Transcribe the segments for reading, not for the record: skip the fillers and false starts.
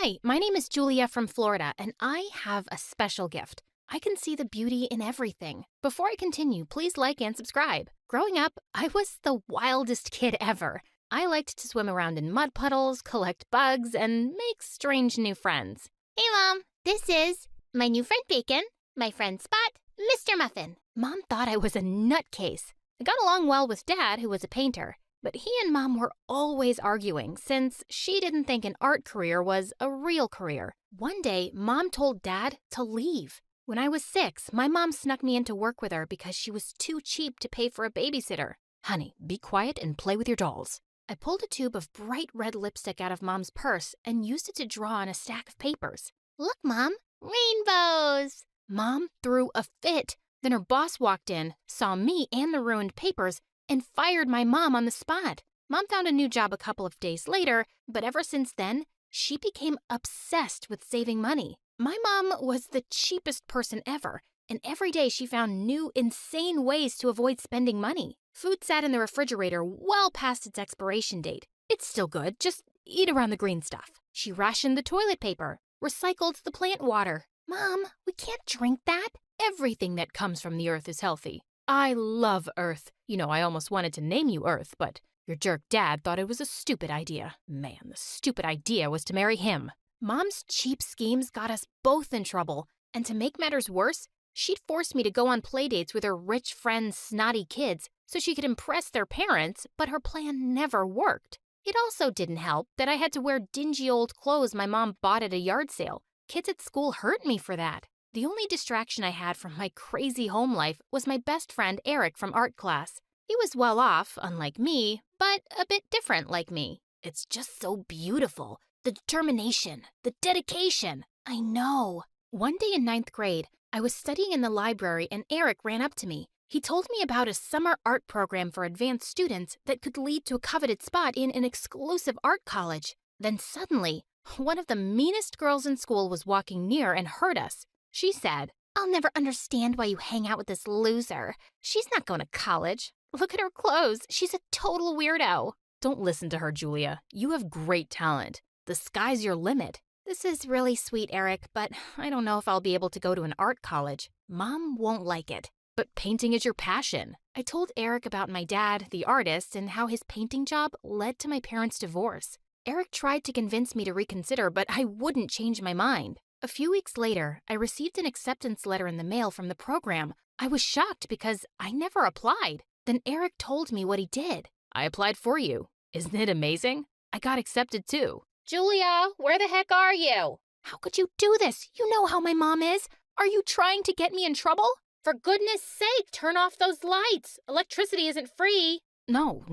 Hi, my name is Julia from Florida, and I have a special gift. I can see the beauty in everything. Before I continue, please like and subscribe. Growing up, I was the wildest kid ever. I liked to swim around in mud puddles, collect bugs, and make strange new friends. Hey, Mom. This is my new friend Bacon, my friend Spot, Mr. Muffin. Mom thought I was a nutcase. I got along well with Dad, who was a painter, but he and Mom were always arguing since she didn't think an art career was a real career. One day, Mom told Dad to leave. When I was 6, my mom snuck me in to work with her because she was too cheap to pay for a babysitter. Honey, be quiet and play with your dolls. I pulled a tube of bright red lipstick out of Mom's purse and used it to draw on a stack of papers. Look, Mom, rainbows. Mom threw a fit. Then her boss walked in, saw me and the ruined papers, and fired my mom on the spot. Mom found a new job a couple of days later, but ever since then, she became obsessed with saving money. My mom was the cheapest person ever, and every day she found new, insane ways to avoid spending money. Food sat in the refrigerator well past its expiration date. It's still good, just eat around the green stuff. She rationed the toilet paper, recycled the plant water. Mom, we can't drink that. Everything that comes from the earth is healthy. I love Earth. You know, I almost wanted to name you Earth, but your jerk dad thought it was a stupid idea. Man, the stupid idea was to marry him. Mom's cheap schemes got us both in trouble, and to make matters worse, she'd forced me to go on playdates with her rich friends' snotty kids so she could impress their parents, but her plan never worked. It also didn't help that I had to wear dingy old clothes my mom bought at a yard sale. Kids at school hurt me for that. The only distraction I had from my crazy home life was my best friend Eric from art class. He was well off, unlike me, but a bit different like me. It's just so beautiful. The determination, the dedication. I know. One day in 9th grade, I was studying in the library and Eric ran up to me. He told me about a summer art program for advanced students that could lead to a coveted spot in an exclusive art college. Then suddenly, one of the meanest girls in school was walking near and heard us. She said, I'll never understand why you hang out with this loser. She's not going to college. Look at her clothes. She's a total weirdo. Don't listen to her, Julia. You have great talent. The sky's your limit. This is really sweet, Eric, but I don't know if I'll be able to go to an art college. Mom won't like it. But painting is your passion. I told Eric about my dad, the artist, and how his painting job led to my parents' divorce. Eric tried to convince me to reconsider, but I wouldn't change my mind. A few weeks later, I received an acceptance letter in the mail from the program. I was shocked because I never applied. Then Eric told me what he did. I applied for you. Isn't it amazing? I got accepted too. Julia, where the heck are you? How could you do this? You know how my mom is. Are you trying to get me in trouble? For goodness sake, turn off those lights. Electricity isn't free. No.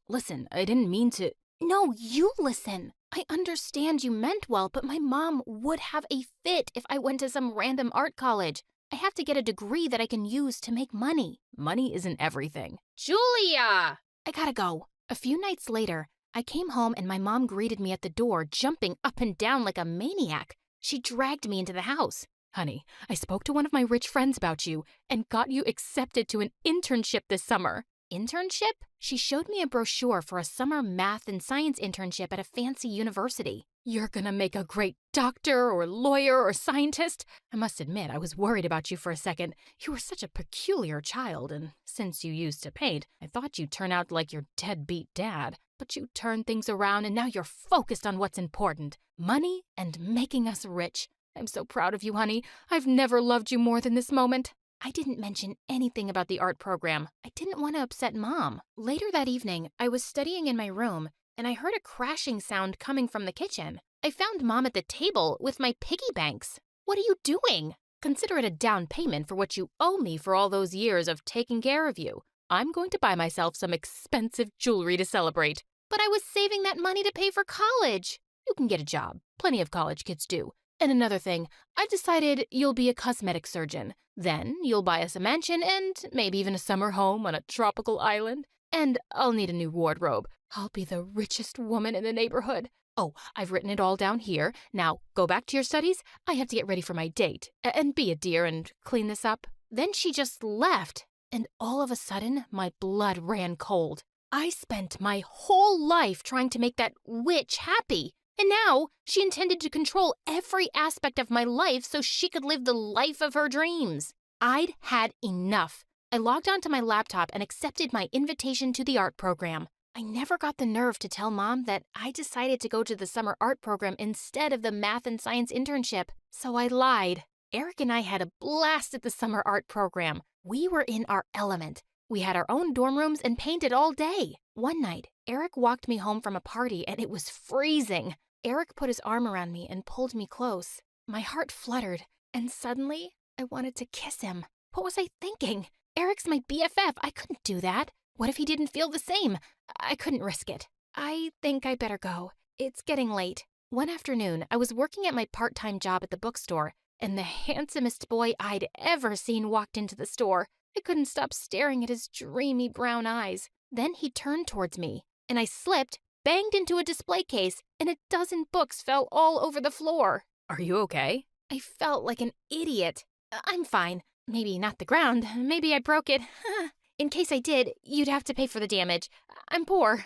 Listen, I didn't mean to. No, you listen. I understand you meant well, but my mom would have a fit if I went to some random art college. I have to get a degree that I can use to make money. Money isn't everything. Julia! I gotta go. A few nights later, I came home and my mom greeted me at the door, jumping up and down like a maniac. She dragged me into the house. Honey, I spoke to one of my rich friends about you and got you accepted to an internship this summer. Internship? She showed me a brochure for a summer math and science internship at a fancy university. You're gonna make a great doctor or lawyer or scientist. I must admit, I was worried about you for a second. You were such a peculiar child, and since you used to paint, I thought you'd turn out like your deadbeat dad. But you turned things around and now you're focused on what's important. Money and making us rich. I'm so proud of you, honey. I've never loved you more than this moment. I didn't mention anything about the art program. I didn't want to upset Mom. Later that evening, I was studying in my room, and I heard a crashing sound coming from the kitchen. I found Mom at the table with my piggy banks. What are you doing? Consider it a down payment for what you owe me for all those years of taking care of you. I'm going to buy myself some expensive jewelry to celebrate. But I was saving that money to pay for college. You can get a job. Plenty of college kids do. And another thing, I've decided you'll be a cosmetic surgeon. Then you'll buy us a mansion and maybe even a summer home on a tropical island. And I'll need a new wardrobe. I'll be the richest woman in the neighborhood. Oh, I've written it all down here. Now, go back to your studies. I have to get ready for my date. And be a dear and clean this up. Then she just left. And all of a sudden, my blood ran cold. I spent my whole life trying to make that witch happy. And now she intended to control every aspect of my life so she could live the life of her dreams. I'd had enough. I logged onto my laptop and accepted my invitation to the art program. I never got the nerve to tell Mom that I decided to go to the summer art program instead of the math and science internship, so I lied. Eric and I had a blast at the summer art program. We were in our element. We had our own dorm rooms and painted all day. One night, Eric walked me home from a party and it was freezing. Eric put his arm around me and pulled me close. My heart fluttered, and suddenly, I wanted to kiss him. What was I thinking? Eric's my BFF. I couldn't do that. What if he didn't feel the same? I couldn't risk it. I think I better go. It's getting late. One afternoon, I was working at my part-time job at the bookstore, and the handsomest boy I'd ever seen walked into the store. I couldn't stop staring at his dreamy brown eyes. Then he turned towards me, and I slipped, banged into a display case, and a dozen books fell all over the floor. Are you okay? I felt like an idiot. I'm fine. Maybe not the ground. Maybe I broke it. In case I did, you'd have to pay for the damage. I'm poor.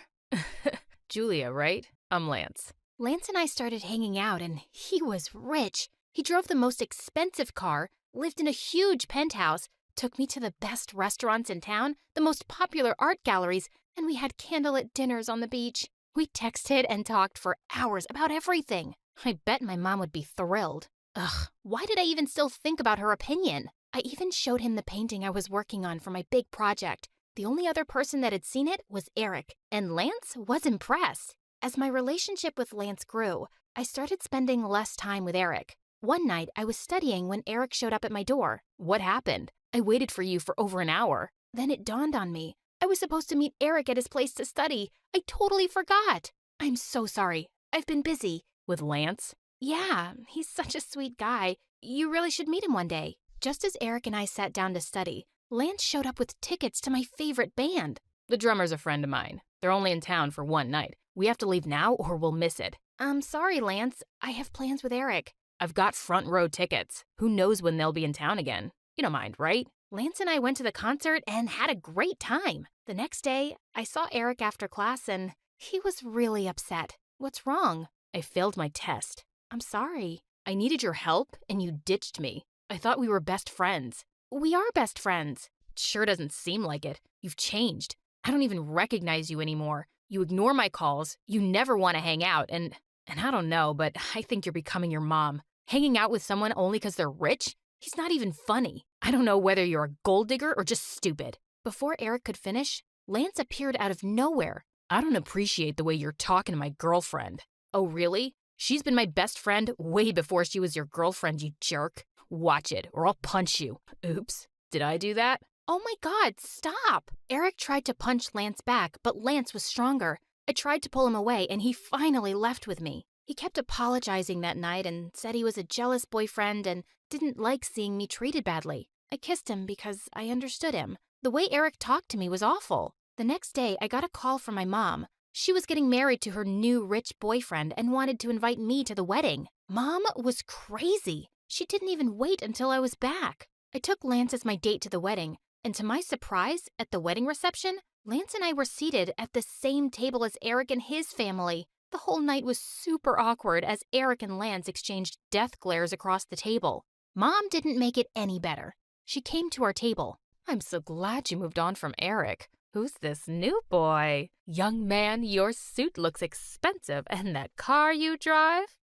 Julia, right? I'm Lance. Lance and I started hanging out, and he was rich. He drove the most expensive car, lived in a huge penthouse, took me to the best restaurants in town, the most popular art galleries, and we had candlelit dinners on the beach. We texted and talked for hours about everything. I bet my mom would be thrilled. Ugh, why did I even still think about her opinion? I even showed him the painting I was working on for my big project. The only other person that had seen it was Eric, and Lance was impressed. As my relationship with Lance grew, I started spending less time with Eric. One night, I was studying when Eric showed up at my door. What happened? I waited for you for over an hour. Then it dawned on me. I was supposed to meet Eric at his place to study. I totally forgot. I'm so sorry. I've been busy. With Lance? Yeah, he's such a sweet guy. You really should meet him one day. Just as Eric and I sat down to study, Lance showed up with tickets to my favorite band. The drummer's a friend of mine. They're only in town for one night. We have to leave now or we'll miss it. I'm sorry, Lance. I have plans with Eric. I've got front row tickets. Who knows when they'll be in town again? You don't mind, right? Lance and I went to the concert and had a great time. The next day, I saw Eric after class and he was really upset. What's wrong? I failed my test. I'm sorry. I needed your help and you ditched me. I thought we were best friends. We are best friends. It sure doesn't seem like it. You've changed. I don't even recognize you anymore. You ignore my calls. You never want to hang out. And I don't know, but I think you're becoming your mom. Hanging out with someone only because they're rich? He's not even funny. I don't know whether you're a gold digger or just stupid. Before Eric could finish, Lance appeared out of nowhere. I don't appreciate the way you're talking to my girlfriend. Oh, really? She's been my best friend way before she was your girlfriend, you jerk. Watch it, or I'll punch you. Oops. Did I do that? Oh my God, stop! Eric tried to punch Lance back, but Lance was stronger. I tried to pull him away, and he finally left with me. He kept apologizing that night and said he was a jealous boyfriend and didn't like seeing me treated badly. I kissed him because I understood him. The way Eric talked to me was awful. The next day, I got a call from my mom. She was getting married to her new rich boyfriend and wanted to invite me to the wedding. Mom was crazy. She didn't even wait until I was back. I took Lance as my date to the wedding, and to my surprise, at the wedding reception, Lance and I were seated at the same table as Eric and his family. The whole night was super awkward as Eric and Lance exchanged death glares across the table. Mom didn't make it any better. She came to our table. I'm so glad you moved on from Eric. Who's this new boy? Young man, your suit looks expensive, and that car you drive?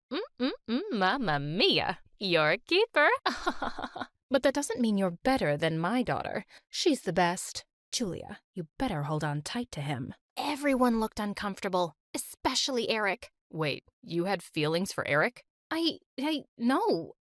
Mamma mia. You're a keeper. But that doesn't mean you're better than my daughter. She's the best. Julia, you better hold on tight to him. Everyone looked uncomfortable, especially Eric. Wait, you had feelings for Eric? No.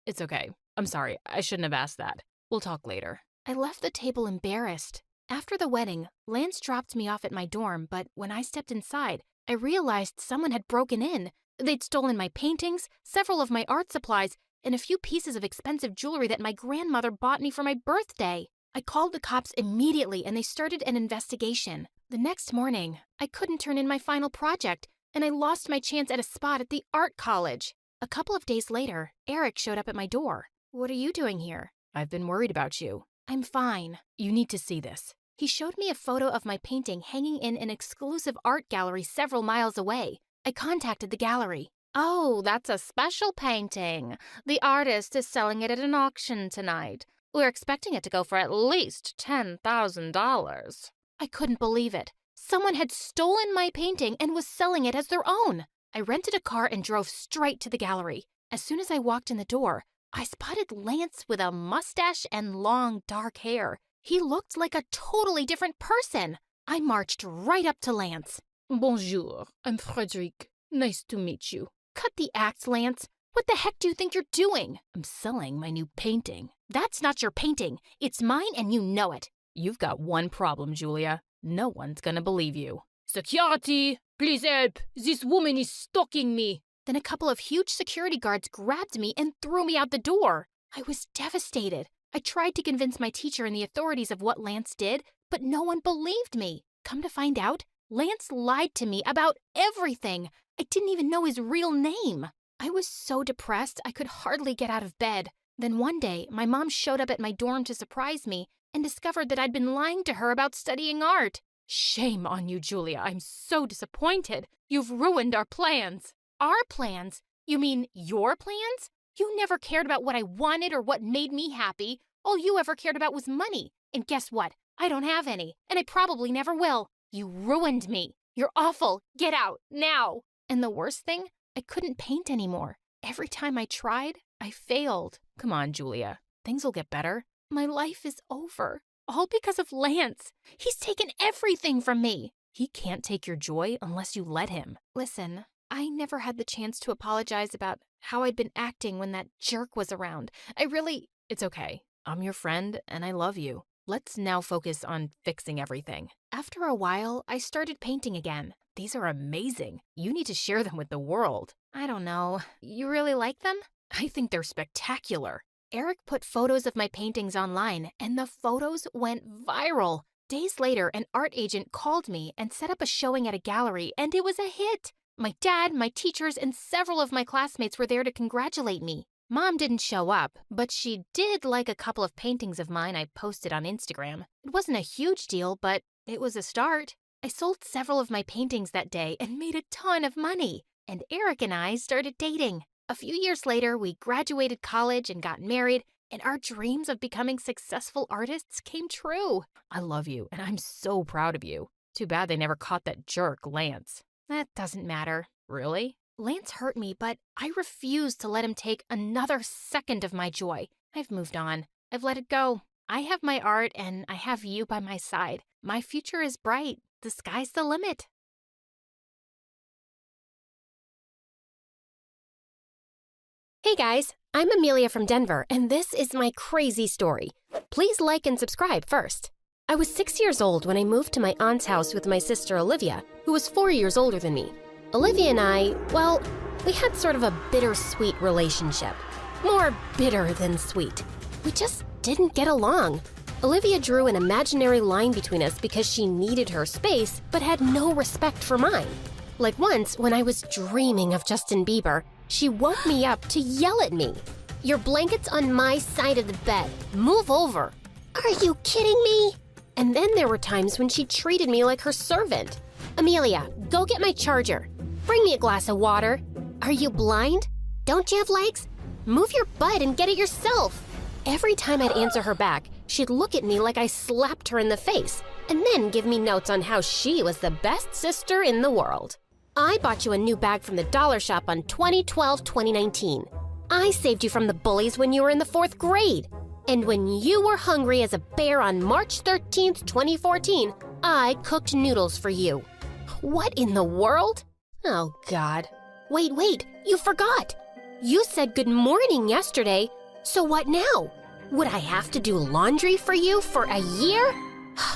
It's okay. I'm sorry. I shouldn't have asked that. We'll talk later. I left the table embarrassed. After the wedding, Lance dropped me off at my dorm, but when I stepped inside, I realized someone had broken in. They'd stolen my paintings, several of my art supplies, and a few pieces of expensive jewelry that my grandmother bought me for my birthday. I called the cops immediately and they started an investigation. The next morning, I couldn't turn in my final project, and I lost my chance at a spot at the art college. A couple of days later, Eric showed up at my door. What are you doing here? I've been worried about you. I'm fine. You need to see this. He showed me a photo of my painting hanging in an exclusive art gallery several miles away. I contacted the gallery. Oh, that's a special painting. The artist is selling it at an auction tonight. We're expecting it to go for at least $10,000. I couldn't believe it. Someone had stolen my painting and was selling it as their own. I rented a car and drove straight to the gallery. As soon as I walked in the door, I spotted Lance with a mustache and long, dark hair. He looked like a totally different person. I marched right up to Lance. Bonjour, I'm Frederic. Nice to meet you. Cut the act, Lance. What the heck do you think you're doing? I'm selling my new painting. That's not your painting. It's mine and you know it. You've got one problem, Julia. No one's gonna believe you. Security! Please help! This woman is stalking me! Then a couple of huge security guards grabbed me and threw me out the door. I was devastated. I tried to convince my teacher and the authorities of what Lance did, but no one believed me. Come to find out, Lance lied to me about everything. I didn't even know his real name. I was so depressed I could hardly get out of bed. Then one day, my mom showed up at my dorm to surprise me and discovered that I'd been lying to her about studying art. Shame on you, Julia. I'm so disappointed. You've ruined our plans. Our plans? You mean your plans? You never cared about what I wanted or what made me happy. All you ever cared about was money. And guess what? I don't have any, and I probably never will. You ruined me. You're awful. Get out, now. And the worst thing, I couldn't paint anymore. Every time I tried, I failed. Come on, Julia. Things will get better. My life is over. All because of Lance. He's taken everything from me. He can't take your joy unless you let him. Listen, I never had the chance to apologize about how I'd been acting when that jerk was around. It's okay. I'm your friend and I love you. Let's now focus on fixing everything. After a while, I started painting again. These are amazing. You need to share them with the world. I don't know. You really like them? I think they're spectacular. Eric put photos of my paintings online, and the photos went viral. Days later, an art agent called me and set up a showing at a gallery, and it was a hit. My dad, my teachers, and several of my classmates were there to congratulate me. Mom didn't show up, but she did like a couple of paintings of mine I posted on Instagram. It wasn't a huge deal, but it was a start. I sold several of my paintings that day and made a ton of money. And Eric and I started dating. A few years later, we graduated college and got married, and our dreams of becoming successful artists came true. I love you, and I'm so proud of you. Too bad they never caught that jerk, Lance. That doesn't matter. Really? Lance hurt me, but I refuse to let him take another second of my joy. I've moved on. I've let it go. I have my art, and I have you by my side. My future is bright. The sky's the limit. Hey guys, I'm Amelia from Denver, and this is my crazy story. Please like and subscribe first. I was 6 years old when I moved to my aunt's house with my sister Olivia, who was 4 years older than me. Olivia and I, well, we had sort of a bittersweet relationship. More bitter than sweet. We just didn't get along. Olivia drew an imaginary line between us because she needed her space, but had no respect for mine. Like once, when I was dreaming of Justin Bieber, she woke me up to yell at me. "Your blanket's on my side of the bed. Move over." Are you kidding me? And then there were times when she treated me like her servant. "Amelia, go get my charger. Bring me a glass of water. Are you blind? Don't you have legs? Move your butt and get it yourself." Every time I'd answer her back, she'd look at me like I slapped her in the face, and then give me notes on how she was the best sister in the world. "I bought you a new bag from the dollar shop on 2012-2019. I saved you from the bullies when you were in the 4th grade. And when you were hungry as a bear on March 13th, 2014, I cooked noodles for you." What in the world? Oh, God. Wait, you forgot. You said good morning yesterday, so what now? Would I have to do laundry for you for a year?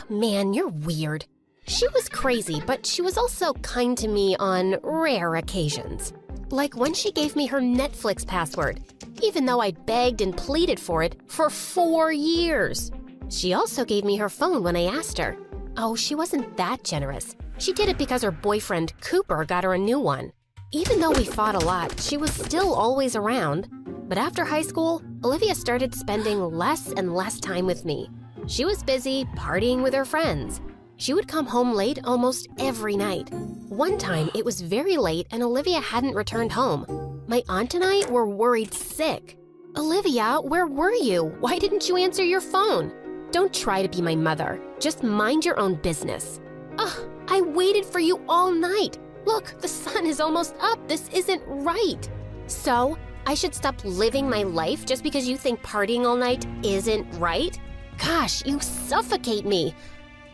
Man, you're weird. She was crazy, but she was also kind to me on rare occasions. Like when she gave me her Netflix password, even though I begged and pleaded for it for 4 years. She also gave me her phone when I asked her. Oh, she wasn't that generous. She did it because her boyfriend, Cooper, got her a new one. Even though we fought a lot, she was still always around. But after high school, Olivia started spending less and less time with me. She was busy partying with her friends. She would come home late almost every night. One time, it was very late and Olivia hadn't returned home. My aunt and I were worried sick. Olivia, where were you? Why didn't you answer your phone? Don't try to be my mother. Just mind your own business. Ugh, I waited for you all night. Look, the sun is almost up. This isn't right. So, I should stop living my life just because you think partying all night isn't right? Gosh, you suffocate me.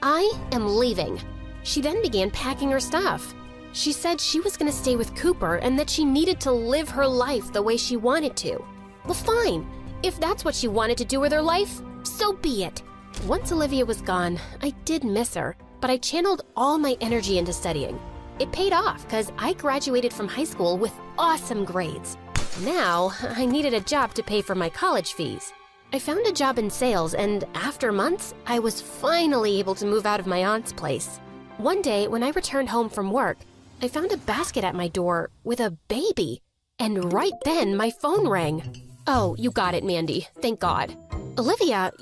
I am leaving. She then began packing her stuff. She said she was going to stay with Cooper and that she needed to live her life the way she wanted to. Well, fine. If that's what she wanted to do with her life, so be it. Once Olivia was gone, I did miss her, but I channeled all my energy into studying. It paid off because I graduated from high school with awesome grades. Now, I needed a job to pay for my college fees. I found a job in sales, and after months, I was finally able to move out of my aunt's place. One day, when I returned home from work, I found a basket at my door with a baby. And right then, my phone rang. Oh, you got it, Mandy. Thank God. Olivia,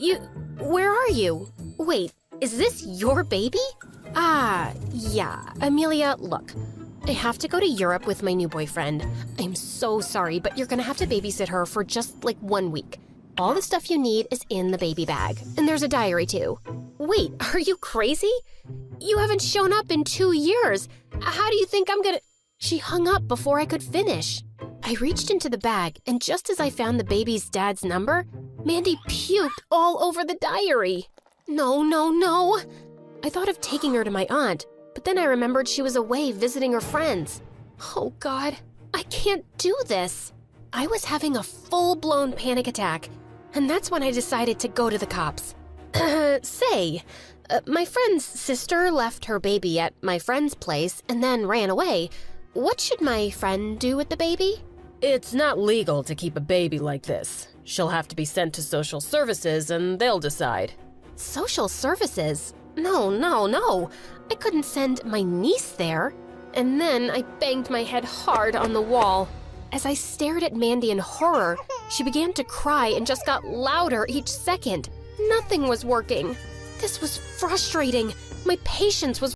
where are you? Wait, is this your baby? Yeah. Amelia, look. I have to go to Europe with my new boyfriend. I'm so sorry, but you're gonna have to babysit her for just like 1 week. All the stuff you need is in the baby bag, and there's a diary too. Wait, are you crazy? You haven't shown up in 2 years. How do you think I'm gonna... She hung up before I could finish. I reached into the bag, and just as I found the baby's dad's number, Mandy puked all over the diary. No. I thought of taking her to my aunt, but then I remembered she was away visiting her friends. Oh God, I can't do this. I was having a full-blown panic attack, and that's when I decided to go to the cops. My friend's sister left her baby at my friend's place and then ran away. What should my friend do with the baby? It's not legal to keep a baby like this. She'll have to be sent to social services and they'll decide. Social services? No. I couldn't send my niece there. And then I banged my head hard on the wall. As I stared at Mandy in horror, she began to cry and just got louder each second. Nothing was working. This was frustrating. My patience was